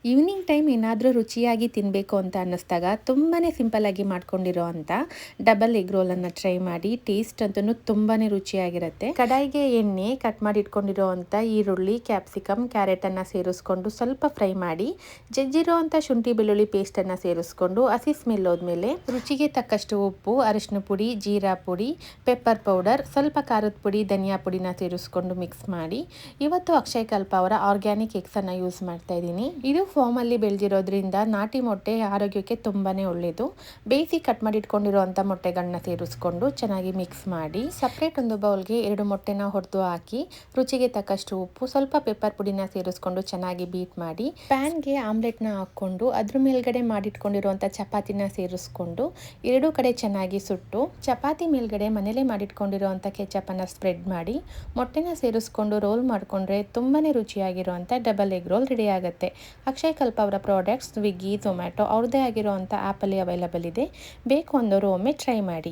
Evening time ಏನಾದರೂ ರುಚಿಯಾಗಿ ತಿನ್ನಬೇಕು ಅಂತ ಅನ್ನಿಸ್ದಾಗ ತುಂಬಾ ಸಿಂಪಲ್ಲಾಗಿ ಮಾಡ್ಕೊಂಡಿರೋ ಅಂಥ ಡಬಲ್ ಎಗ್ ರೋಲನ್ನು ಟ್ರೈ ಮಾಡಿ. ಟೇಸ್ಟ್ ಅಂತೂ ತುಂಬಾ ರುಚಿಯಾಗಿರುತ್ತೆ. ಕಡಾಯಿಗೆ ಎಣ್ಣೆ, ಕಟ್ ಮಾಡಿ ಇಟ್ಕೊಂಡಿರೋ ಅಂಥ ಈರುಳ್ಳಿ, ಕ್ಯಾಪ್ಸಿಕಮ್, ಕ್ಯಾರೆಟನ್ನು ಸೇರಿಸ್ಕೊಂಡು ಸ್ವಲ್ಪ ಫ್ರೈ ಮಾಡಿ, ಜಜ್ಜಿರೋ ಅಂಥ ಶುಂಠಿ ಬೆಳ್ಳುಳ್ಳಿ ಪೇಸ್ಟನ್ನು ಸೇರಿಸ್ಕೊಂಡು ಹಸಿ ಸ್ಮೆಲ್ ಹೋದ್ಮೇಲೆ ರುಚಿಗೆ ತಕ್ಕಷ್ಟು ಉಪ್ಪು, ಅರಿಶಿನ ಪುಡಿ, ಜೀರಾ ಪುಡಿ, ಪೆಪ್ಪರ್ ಪೌಡರ್, ಸ್ವಲ್ಪ ಖಾರದ ಪುಡಿ, ಧನಿಯಾ ಪುಡಿನ ಸೇರಿಸ್ಕೊಂಡು ಮಿಕ್ಸ್ ಮಾಡಿ. ಇವತ್ತು ಅಕ್ಷಯ್ ಕಲ್ಪ ಅವರ ಆರ್ಗ್ಯಾನಿಕ್ ಎಗ್ಸನ್ನು ಯೂಸ್ ಮಾಡ್ತಾ ಇದ್ದೀನಿ. ಇದು ಫಾರ್ಮಲ್ಲಿ ಬೆಳೆದಿರೋದ್ರಿಂದ ನಾಟಿ ಮೊಟ್ಟೆ ಆರೋಗ್ಯಕ್ಕೆ ತುಂಬಾ ಒಳ್ಳೆಯದು. ಬೇಯಿಸಿ ಕಟ್ ಮಾಡಿ ಇಟ್ಕೊಂಡಿರೋವಂಥ ಮೊಟ್ಟೆಗಳನ್ನ ಸೇರಿಸ್ಕೊಂಡು ಚೆನ್ನಾಗಿ ಮಿಕ್ಸ್ ಮಾಡಿ, ಸಪ್ರೇಟ್ ಒಂದು ಬೌಲ್ಗೆ 2 ಮೊಟ್ಟೆನ ಹೊಡೆದು ಹಾಕಿ, ರುಚಿಗೆ ತಕ್ಕಷ್ಟು ಉಪ್ಪು, ಸ್ವಲ್ಪ ಪೆಪ್ಪರ್ ಪುಡಿನ ಸೇರಿಸ್ಕೊಂಡು ಚೆನ್ನಾಗಿ ಬೀಟ್ ಮಾಡಿ, ಪ್ಯಾನ್ಗೆ ಆಮ್ಲೆಟ್ನ ಹಾಕ್ಕೊಂಡು ಅದ್ರ ಮೇಲ್ಗಡೆ ಮಾಡಿಟ್ಕೊಂಡಿರುವಂಥ ಚಪಾತಿನ ಸೇರಿಸ್ಕೊಂಡು ಎರಡೂ ಕಡೆ ಚೆನ್ನಾಗಿ ಸುಟ್ಟು, ಚಪಾತಿ ಮೇಲ್ಗಡೆ ಮನೇಲೆ ಮಾಡಿಟ್ಕೊಂಡಿರುವಂಥ ಕೆಚಪನ್ನು ಸ್ಪ್ರೆಡ್ ಮಾಡಿ, ಮೊಟ್ಟೆನ ಸೇರಿಸ್ಕೊಂಡು ರೋಲ್ ಮಾಡಿಕೊಂಡ್ರೆ ತುಂಬಾ ರುಚಿಯಾಗಿರುವಂಥ ಡಬಲ್ ಎಗ್ ರೋಲ್ ರೆಡಿ ಆಗುತ್ತೆ. ಅಕ್ಷಯ್ ಕಲ್ಪ ಅವರ ಪ್ರಾಡಕ್ಟ್ಸ್ ಸ್ವಿಗ್ಗಿ, ಝೊಮ್ಯಾಟೊ ಅವ್ರದ್ದೇ ಆಗಿರುವಂಥ ಆ್ಯಪಲ್ಲಿ ಅವೈಲಬಲ್ ಇದೆ. ಬೇಕು ಅಂದವರು ಒಮ್ಮೆ ಟ್ರೈ ಮಾಡಿ.